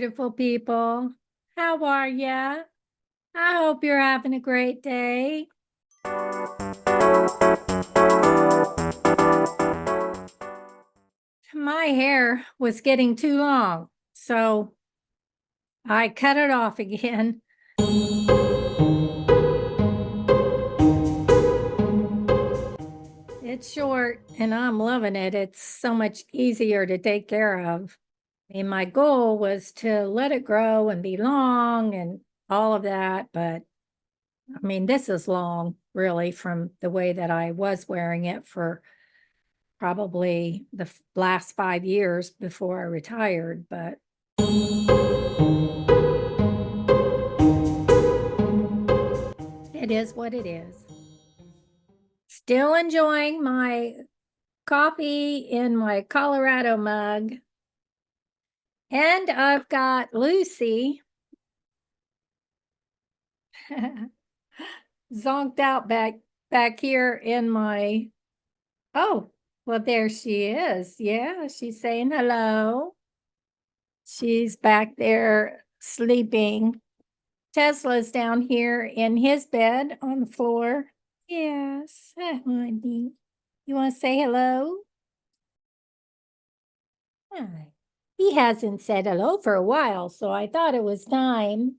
beautiful people. How are ya? I hope you're having a great day. My hair was getting too long, so I cut it off again. It's short and I'm loving it. It's so much easier to take care of. I mean, my goal was to let it grow and be long and all of that, but I mean, this is long, really, from the way that I was wearing it for probably the last 5 years before I retired, but it is what it is. Still enjoying my coffee in my Colorado mug. And I've got Lucy zonked out back here in my, oh, well, there she is. Yeah, she's saying hello. She's back there sleeping. Tesla's down here in his bed on the floor. Yes, honey. You want to say hello? Hi. He hasn't said hello for a while, so I thought it was time.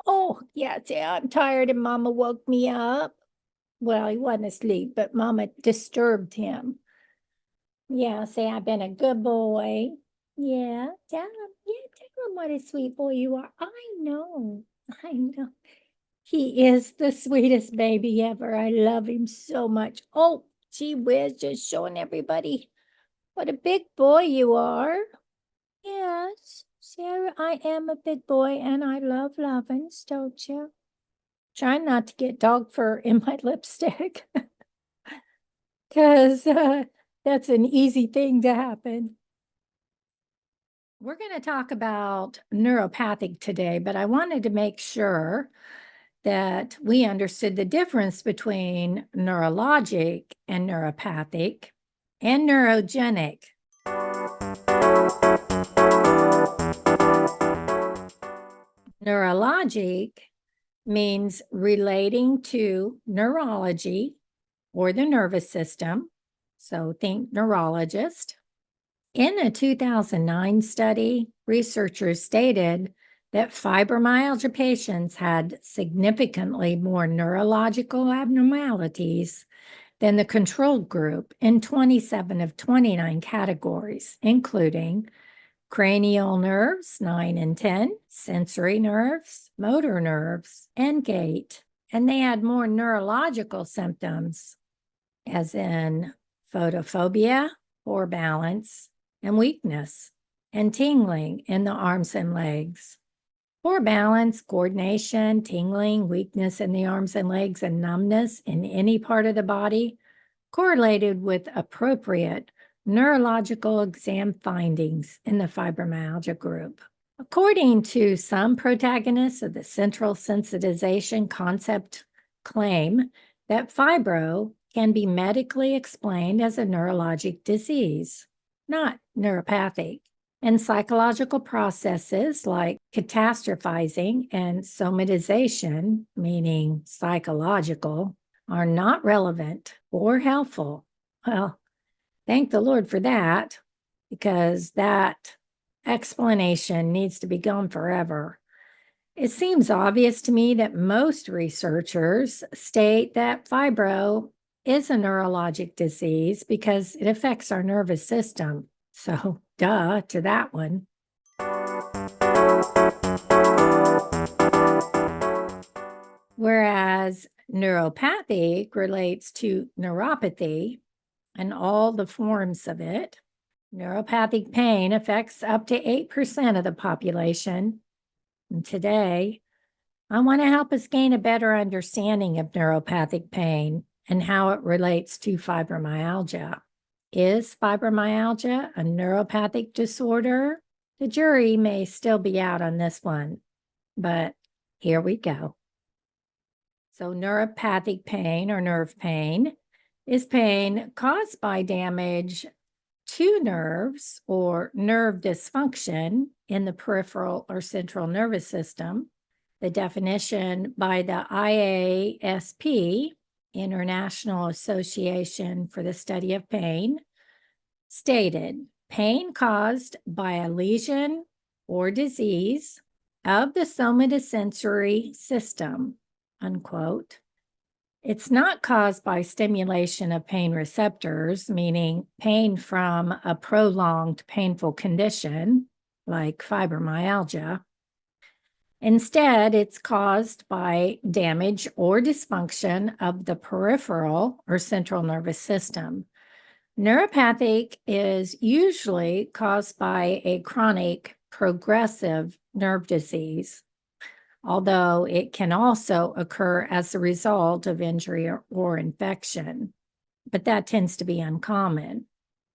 Oh, yeah, I'm tired and Mama woke me up. Well, he wasn't asleep, but Mama disturbed him. Yeah, say I've been a good boy. Yeah, tell him. Yeah, tell him what a sweet boy you are. I know. I know. He is the sweetest baby ever. I love him so much. Oh, gee whiz, just showing everybody what a big boy you are. Yes, Sarah, I am a big boy and I love lovins, don't you? Trying not to get dog fur in my lipstick because that's an easy thing to happen. We're going to talk about neuropathic today, but I wanted to make sure that we understood the difference between neurologic and neuropathic and neurogenic. Neurologic means relating to neurology or the nervous system. So think neurologist. In a 2009 study, researchers stated that fibromyalgia patients had significantly more neurological abnormalities than the control group in 27 of 29 categories, including cranial nerves, 9 and 10, sensory nerves, motor nerves, and gait. And they had more neurological symptoms, as in photophobia, poor balance, and weakness, and tingling in the arms and legs. Poor balance, coordination, tingling, weakness in the arms and legs, and numbness in any part of the body correlated with appropriate neurological exam findings in the fibromyalgia group. According to some protagonists of the central sensitization concept claim that fibro can be medically explained as a neurologic disease, not neuropathic, and psychological processes like catastrophizing and somatization, meaning psychological, are not relevant or helpful. Well, thank the Lord for that, because that explanation needs to be gone forever. It seems obvious to me that most researchers state that fibro is a neurologic disease because it affects our nervous system. So, duh to that one. Whereas neuropathic relates to neuropathy and all the forms of it. Neuropathic pain affects up to 8% of the population. And today, I want to help us gain a better understanding of neuropathic pain and how it relates to fibromyalgia. Is fibromyalgia a neuropathic disorder? The jury may still be out on this one, but here we go. So neuropathic pain or nerve pain is pain caused by damage to nerves or nerve dysfunction in the peripheral or central nervous system. The definition by the IASP, International Association for the Study of Pain, stated pain caused by a lesion or disease of the somatosensory system, unquote. It's not caused by stimulation of pain receptors, meaning pain from a prolonged painful condition like fibromyalgia. Instead, it's caused by damage or dysfunction of the peripheral or central nervous system. Neuropathic is usually caused by a chronic progressive nerve disease, although it can also occur as a result of injury or infection, but that tends to be uncommon.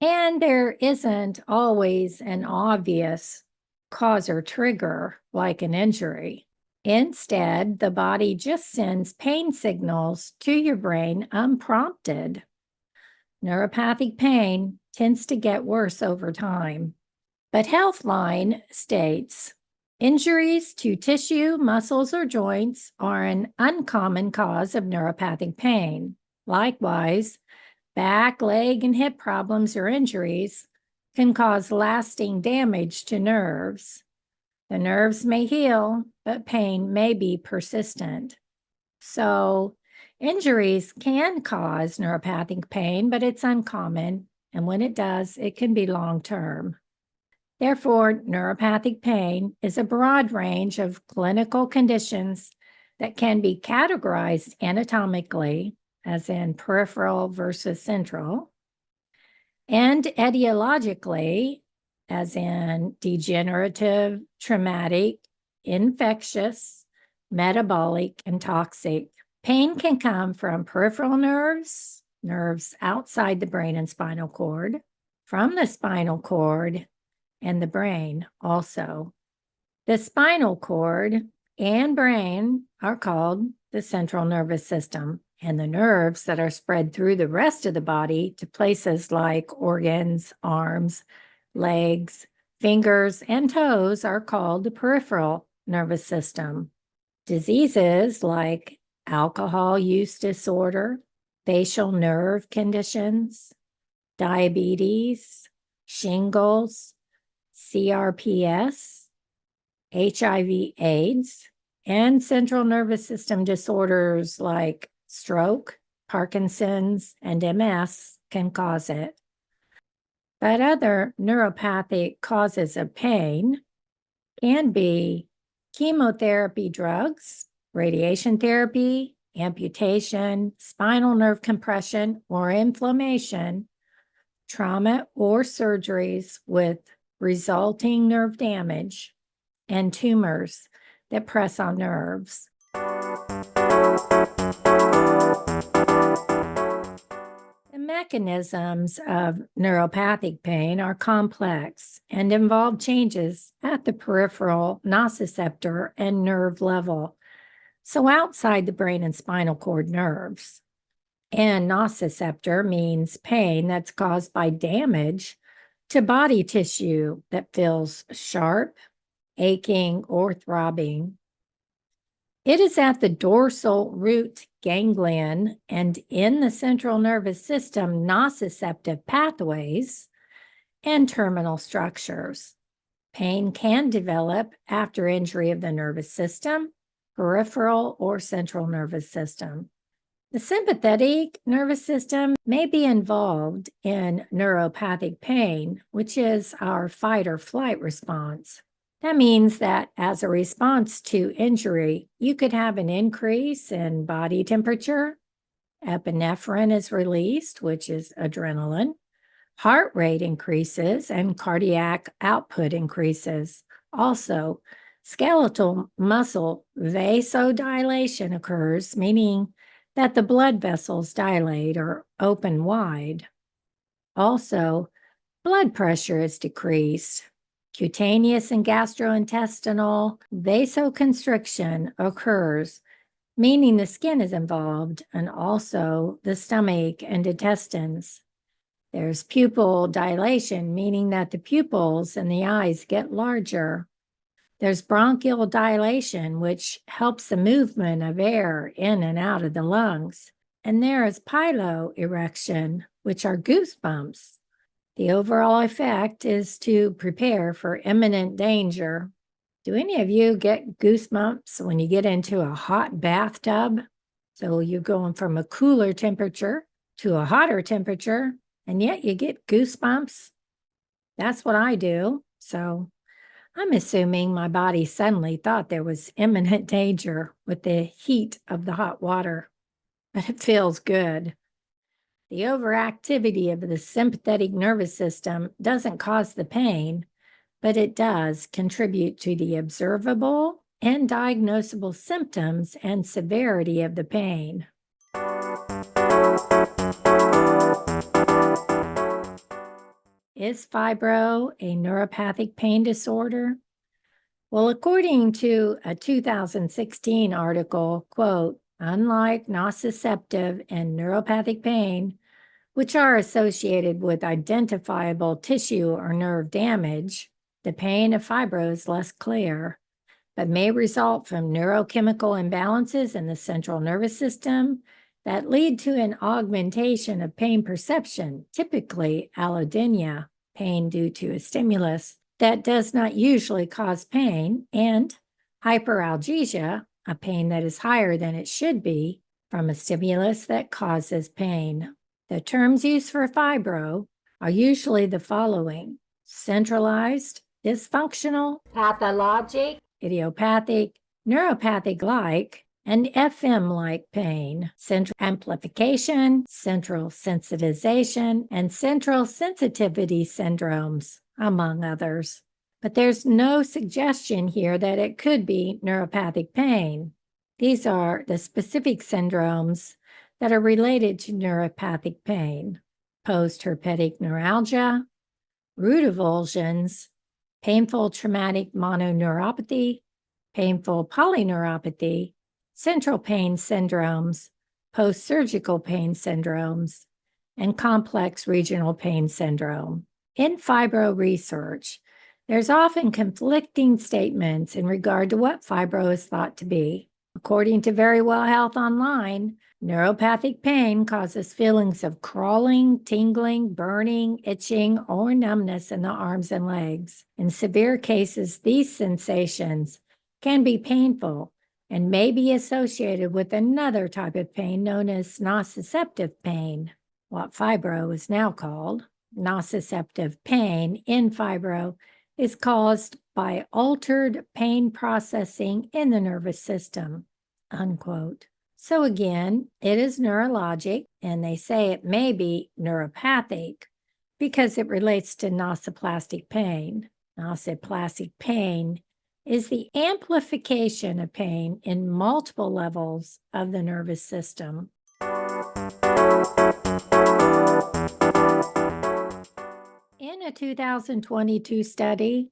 And there isn't always an obvious cause or trigger like an injury. Instead, the body just sends pain signals to your brain unprompted. Neuropathic pain tends to get worse over time. But Healthline states, injuries to tissue, muscles, or joints are an uncommon cause of neuropathic pain. Likewise, back, leg, and hip problems or injuries can cause lasting damage to nerves. The nerves may heal, but pain may be persistent. So, injuries can cause neuropathic pain, but it's uncommon, and when it does, it can be long-term. Therefore, neuropathic pain is a broad range of clinical conditions that can be categorized anatomically, as in peripheral versus central, and etiologically, as in degenerative, traumatic, infectious, metabolic, and toxic. Pain can come from peripheral nerves, nerves outside the brain and spinal cord, from the spinal cord, and the brain also. The spinal cord and brain are called the central nervous system, and the nerves that are spread through the rest of the body to places like organs, arms, legs, fingers, and toes are called the peripheral nervous system. Diseases like alcohol use disorder, facial nerve conditions, diabetes, shingles, CRPS, HIV/AIDS, and central nervous system disorders like stroke, Parkinson's, and MS can cause it. But other neuropathic causes of pain can be chemotherapy drugs, radiation therapy, amputation, spinal nerve compression or inflammation, trauma or surgeries with resulting nerve damage, and tumors that press on nerves. The mechanisms of neuropathic pain are complex and involve changes at the peripheral nociceptor and nerve level, so outside the brain and spinal cord nerves. And nociceptor means pain that's caused by damage to body tissue that feels sharp, aching, or throbbing. It is at the dorsal root ganglion and in the central nervous system nociceptive pathways and terminal structures. Pain can develop after injury of the nervous system, peripheral, or central nervous system. The sympathetic nervous system may be involved in neuropathic pain, which is our fight or flight response. That means that as a response to injury, you could have an increase in body temperature, epinephrine is released, which is adrenaline, heart rate increases, and cardiac output increases. Also, skeletal muscle vasodilation occurs, meaning that the blood vessels dilate or open wide. Also, blood pressure is decreased. Cutaneous and gastrointestinal vasoconstriction occurs, meaning the skin is involved, and also the stomach and intestines. There's pupil dilation, meaning that the pupils in the eyes get larger. There's bronchial dilation, which helps the movement of air in and out of the lungs. And there is piloerection, which are goosebumps. The overall effect is to prepare for imminent danger. Do any of you get goosebumps when you get into a hot bathtub? So you're going from a cooler temperature to a hotter temperature, and yet you get goosebumps. That's what I do. So I'm assuming my body suddenly thought there was imminent danger with the heat of the hot water, but it feels good. The overactivity of the sympathetic nervous system doesn't cause the pain, but it does contribute to the observable and diagnosable symptoms and severity of the pain. Is fibro a neuropathic pain disorder? Well, according to a 2016 article, quote, unlike nociceptive and neuropathic pain, which are associated with identifiable tissue or nerve damage, the pain of fibro is less clear, but may result from neurochemical imbalances in the central nervous system that lead to an augmentation of pain perception, typically allodynia, pain due to a stimulus that does not usually cause pain, and hyperalgesia, a pain that is higher than it should be from a stimulus that causes pain. The terms used for fibro are usually the following: centralized, dysfunctional, pathologic, idiopathic, neuropathic-like, and FM-like pain, central amplification, central sensitization, and central sensitivity syndromes, among others. But there's no suggestion here that it could be neuropathic pain. These are the specific syndromes that are related to neuropathic pain: post-herpetic neuralgia, root avulsions, painful traumatic mononeuropathy, painful polyneuropathy, central pain syndromes, post-surgical pain syndromes, and complex regional pain syndrome. In fibro research, there's often conflicting statements in regard to what fibro is thought to be. According to Verywell Health Online, neuropathic pain causes feelings of crawling, tingling, burning, itching, or numbness in the arms and legs. In severe cases, these sensations can be painful and may be associated with another type of pain known as nociceptive pain, what fibro is now called. Nociceptive pain in fibro is caused by altered pain processing in the nervous system, unquote. So again, it is neurologic, and they say it may be neuropathic because it relates to nociplastic pain. Nociplastic pain is the amplification of pain in multiple levels of the nervous system. In a 2022 study,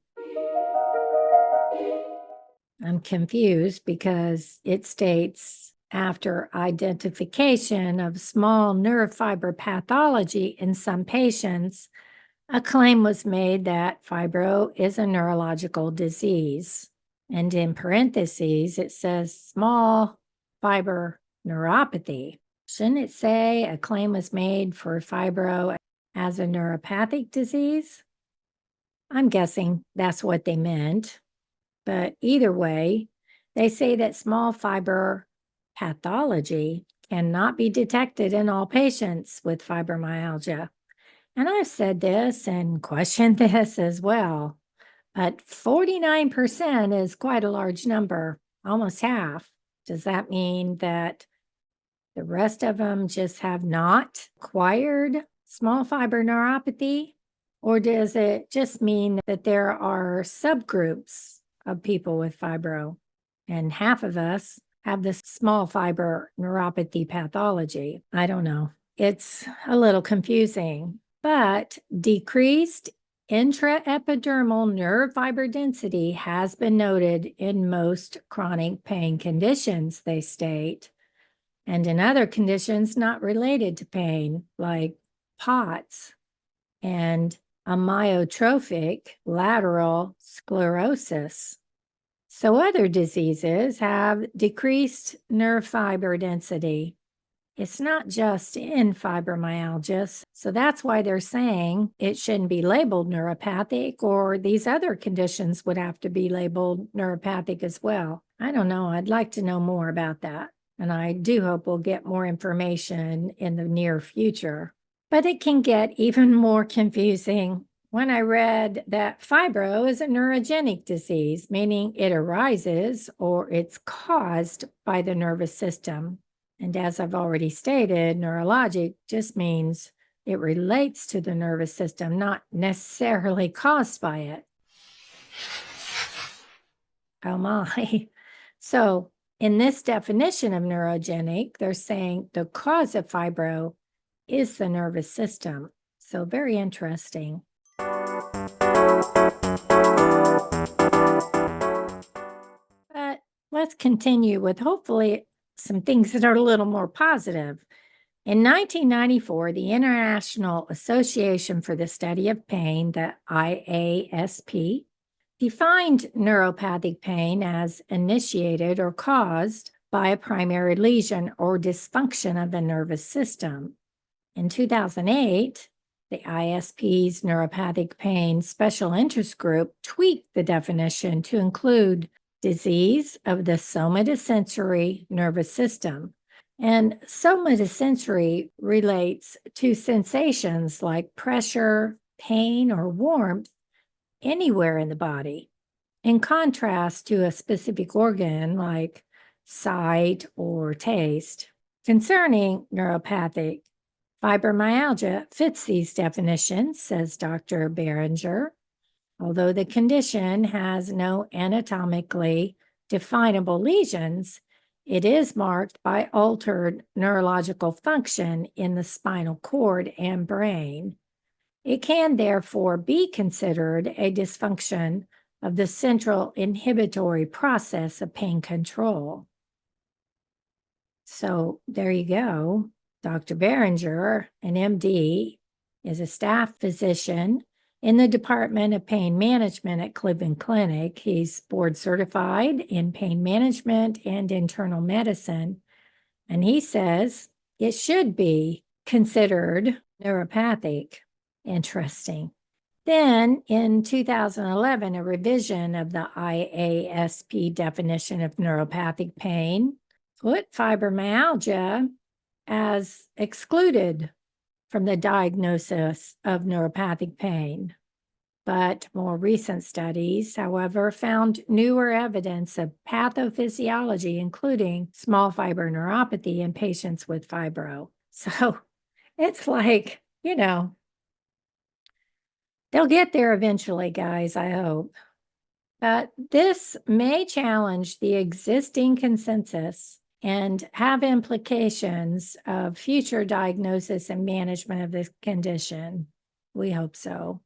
I'm confused because it states after identification of small nerve fiber pathology in some patients, a claim was made that fibro is a neurological disease. And in parentheses, it says small fiber neuropathy. Shouldn't it say a claim was made for fibro as a neuropathic disease? I'm guessing that's what they meant. But either way, they say that small fiber pathology cannot be detected in all patients with fibromyalgia. And I've said this and questioned this as well, but 49% is quite a large number, almost half. Does that mean that the rest of them just have not acquired small fiber neuropathy? Or does it just mean that there are subgroups of people with fibro, and half of us have this small fiber neuropathy pathology? I don't know. It's a little confusing, but decreased intraepidermal nerve fiber density has been noted in most chronic pain conditions, they state, and in other conditions not related to pain, like POTS, and amyotrophic lateral sclerosis. So other diseases have decreased nerve fiber density. It's not just in fibromyalgia. So that's why they're saying it shouldn't be labeled neuropathic, or these other conditions would have to be labeled neuropathic as well. I don't know. I'd like to know more about that. And I do hope we'll get more information in the near future. But it can get even more confusing when I read that fibro is a neurogenic disease, meaning it arises or it's caused by the nervous system. And as I've already stated, neurologic just means it relates to the nervous system, not necessarily caused by it. Oh my. So in this definition of neurogenic, they're saying the cause of fibro is the nervous system. So very interesting. But let's continue with hopefully some things that are a little more positive. In 1994, the International Association for the Study of Pain, the IASP, defined neuropathic pain as initiated or caused by a primary lesion or dysfunction of the nervous system. In 2008, the ISP's Neuropathic Pain Special Interest Group tweaked the definition to include disease of the somatosensory nervous system. And somatosensory relates to sensations like pressure, pain, or warmth anywhere in the body, in contrast to a specific organ like sight or taste. Concerning neuropathic, fibromyalgia fits these definitions, says Dr. Behringer. Although the condition has no anatomically definable lesions, it is marked by altered neurological function in the spinal cord and brain. It can therefore be considered a dysfunction of the central inhibitory process of pain control. So there you go. Dr. Behringer, an MD, is a staff physician in the Department of Pain Management at Cleveland Clinic. He's board certified in pain management and internal medicine. And he says it should be considered neuropathic. Interesting. Then in 2011, a revision of the IASP definition of neuropathic pain put fibromyalgia as excluded from the diagnosis of neuropathic pain. But more recent studies, however, found newer evidence of pathophysiology, including small fiber neuropathy in patients with fibro. So it's like, they'll get there eventually, guys, I hope. But this may challenge the existing consensus and have implications of future diagnosis and management of this condition. We hope so.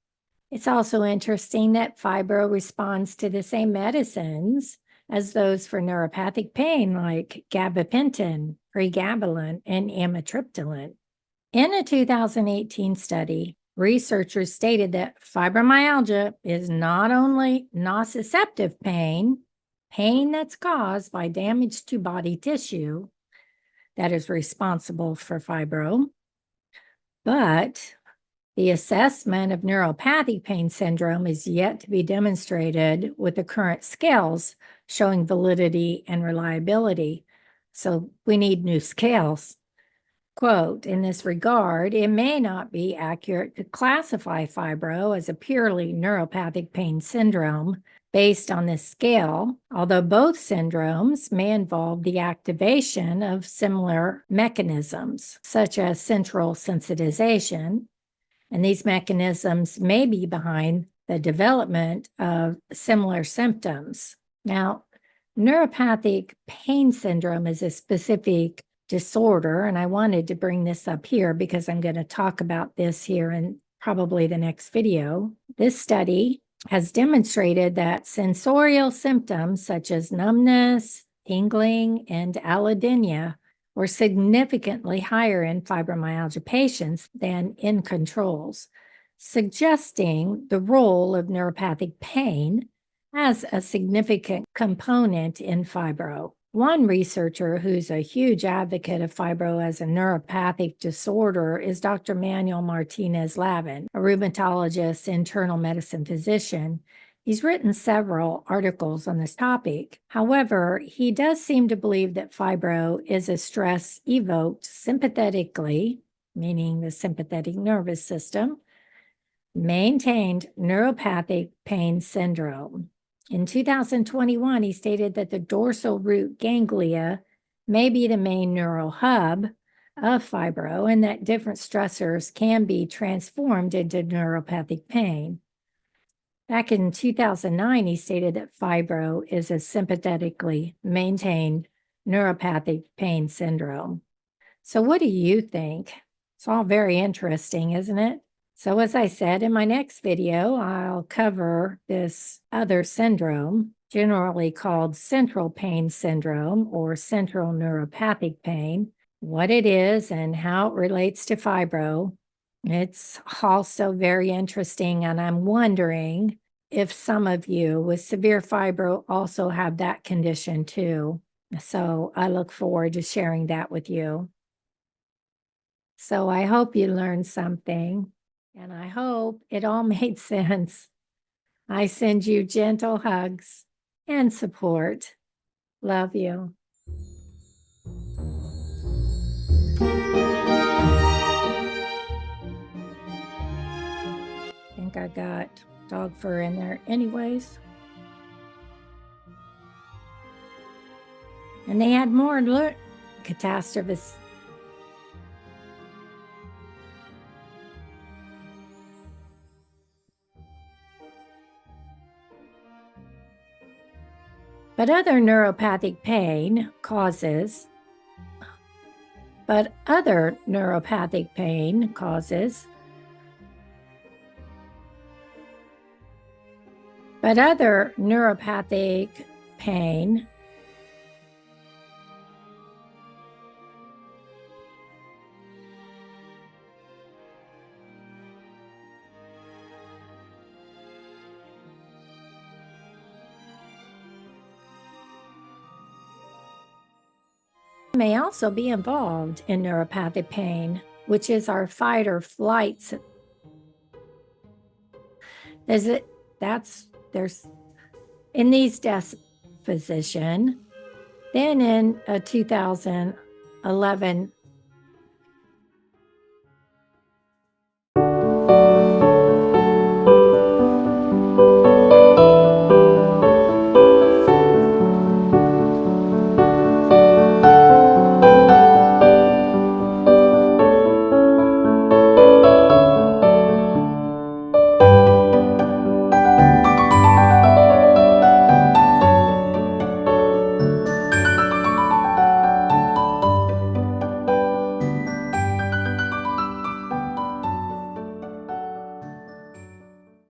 It's also interesting that fibro responds to the same medicines as those for neuropathic pain, like gabapentin, pregabalin, and amitriptyline. In a 2018 study, researchers stated that fibromyalgia is not only nociceptive pain that's caused by damage to body tissue that is responsible for fibro, but the assessment of neuropathic pain syndrome is yet to be demonstrated with the current scales showing validity and reliability. So we need new scales. Quote, in this regard, it may not be accurate to classify fibro as a purely neuropathic pain syndrome based on this scale, although both syndromes may involve the activation of similar mechanisms, such as central sensitization, and these mechanisms may be behind the development of similar symptoms. Now, neuropathic pain syndrome is a specific disorder, and I wanted to bring this up here because I'm going to talk about this here in probably the next video. This study has demonstrated that sensorial symptoms such as numbness, tingling, and allodynia were significantly higher in fibromyalgia patients than in controls. suggesting the role of neuropathic pain as a significant component in fibro. One researcher who's a huge advocate of fibro as a neuropathic disorder is Dr. Manuel Martinez Lavin, a rheumatologist, internal medicine physician. He's written several articles on this topic. However, he does seem to believe that fibro is a stress evoked sympathetically, meaning the sympathetic nervous system, maintained neuropathic pain syndrome. In 2021, he stated that the dorsal root ganglia may be the main neural hub of fibro and that different stressors can be transformed into neuropathic pain. Back in 2009, he stated that fibro is a sympathetically maintained neuropathic pain syndrome. So what do you think? It's all very interesting, isn't it? So as I said, in my next video, I'll cover this other syndrome, generally called central pain syndrome or central neuropathic pain, what it is and how it relates to fibro. It's also very interesting, and I'm wondering if some of you with severe fibro also have that condition too. So I look forward to sharing that with you. So I hope you learned something. And I hope it all made sense. I send you gentle hugs and support. Love you. I think I got dog fur in there anyways. And they had more catastrophes. But other neuropathic pain causes may also be involved in neuropathic pain, which is our fight or flight. There's in these disposition. Then in a 2011